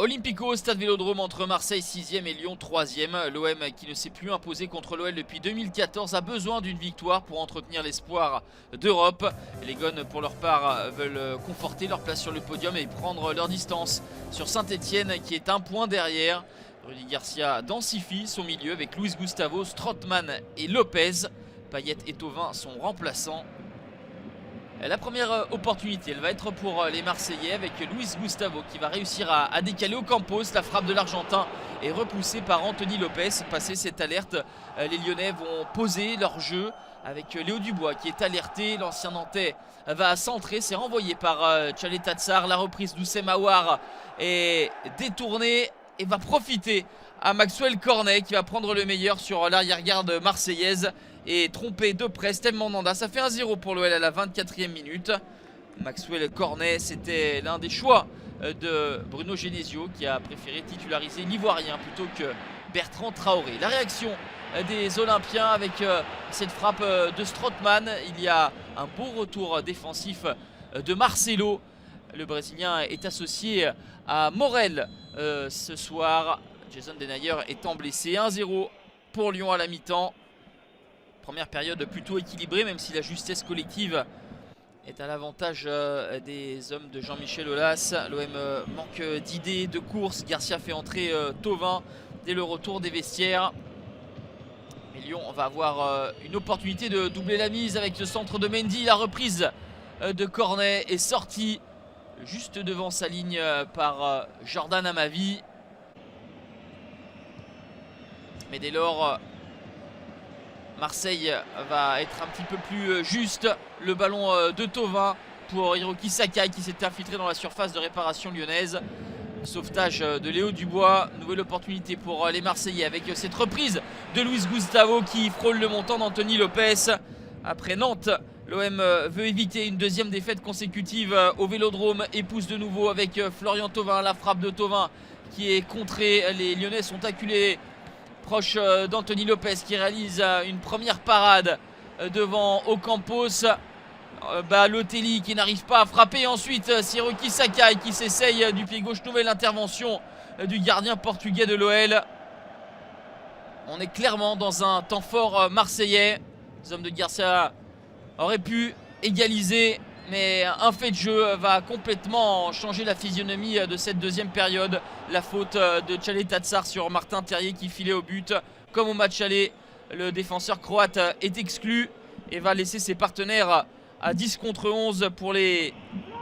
Olympico, stade Vélodrome entre Marseille 6e et Lyon 3e. L'OM qui ne s'est plus imposé contre l'OL depuis 2014 a besoin d'une victoire pour entretenir l'espoir d'Europe. Les Gones pour leur part veulent conforter leur place sur le podium et prendre leur distance sur Saint-Etienne qui est un point derrière. Rudy Garcia densifie son milieu avec Luis Gustavo, Strootman et Lopez. Payet et Thauvin sont remplaçants. La première opportunité, elle va être pour les Marseillais avec Luis Gustavo qui va réussir à décaler Ocampos. La frappe de l'Argentin est repoussée par Anthony Lopez. Passé cette alerte, les Lyonnais vont poser leur jeu avec Léo Dubois qui est alerté. L'ancien Nantais va centrer, c'est renvoyé par Tchaleta Tsar. La reprise d'Oussem Aouar est détournée et va profiter à Maxwell Cornet qui va prendre le meilleur sur l'arrière-garde marseillaise et tromper de près Steve Mandanda. Ça fait 1-0 pour l'OL à la 24e minute. Maxwell Cornet, c'était l'un des choix de Bruno Genesio qui a préféré titulariser l'Ivoirien plutôt que Bertrand Traoré. La réaction des Olympiens avec cette frappe de Strootman. Il y a un beau retour défensif de Marcelo. Le Brésilien est associé à Morel ce soir. Jason Denayer étant blessé. 1-0 pour Lyon à la mi-temps. Première période plutôt équilibrée, même si la justesse collective est à l'avantage des hommes de Jean-Michel Aulas. L'OM manque d'idées, de course. Garcia fait entrer Thauvin dès le retour des vestiaires. Mais Lyon va avoir une opportunité de doubler la mise avec ce centre de Mendy. La reprise de Cornet est sortie juste devant sa ligne par Jordan Amavi. Mais dès lors, Marseille va être un petit peu plus juste. Le ballon de Thauvin pour Hiroki Sakai qui s'est infiltré dans la surface de réparation lyonnaise. Sauvetage de Léo Dubois. Nouvelle opportunité pour les Marseillais avec cette reprise de Luis Gustavo qui frôle le montant d'Anthony Lopez. Après Nantes, l'OM veut éviter une deuxième défaite consécutive au Vélodrome et pousse de nouveau avec Florian Thauvin. La frappe de Thauvin qui est contrée. Les Lyonnais sont acculés proche d'Anthony Lopez qui réalise une première parade devant Ocampos. Balotelli qui n'arrive pas à frapper. Ensuite Hiroki Sakai qui s'essaye du pied gauche. Nouvelle intervention du gardien portugais de l'OL. On est clairement dans un temps fort marseillais. Les hommes de Garcia auraient pu égaliser, mais un fait de jeu va complètement changer la physionomie de cette deuxième période. La faute de Tchaleta Tsar sur Martin Terrier qui filait au but. Comme au match aller, le défenseur croate est exclu et va laisser ses partenaires à 10 contre 11 pour les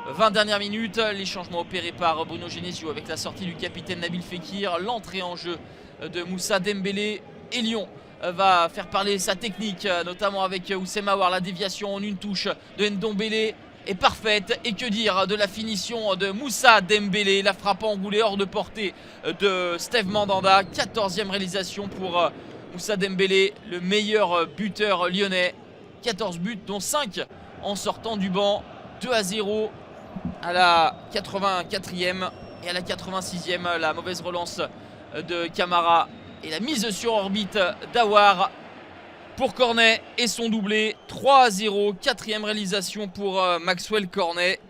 20 dernières minutes. Les changements opérés par Bruno Genesio avec la sortie du capitaine Nabil Fekir, l'entrée en jeu de Moussa Dembélé. Et Lyon va faire parler sa technique, notamment avec Oussem Aouar. La déviation en une touche de Ndombele est parfaite. Et que dire de la finition de Moussa Dembélé. La frappe enroulée hors de portée de Steve Mandanda. 14e réalisation pour Moussa Dembélé, le meilleur buteur lyonnais. 14 buts dont 5 en sortant du banc. 2-0 à la 84e et à la 86e. La mauvaise relance de Camara et la mise sur orbite d'Aouar pour Cornet et son doublé. 3-0, 4e réalisation pour Maxwell Cornet.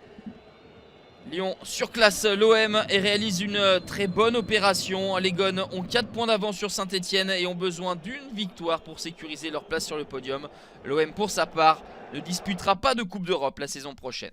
Lyon surclasse l'OM et réalise une très bonne opération. Les Gones ont 4 points d'avance sur Saint-Etienne et ont besoin d'une victoire pour sécuriser leur place sur le podium. L'OM pour sa part ne disputera pas de Coupe d'Europe la saison prochaine.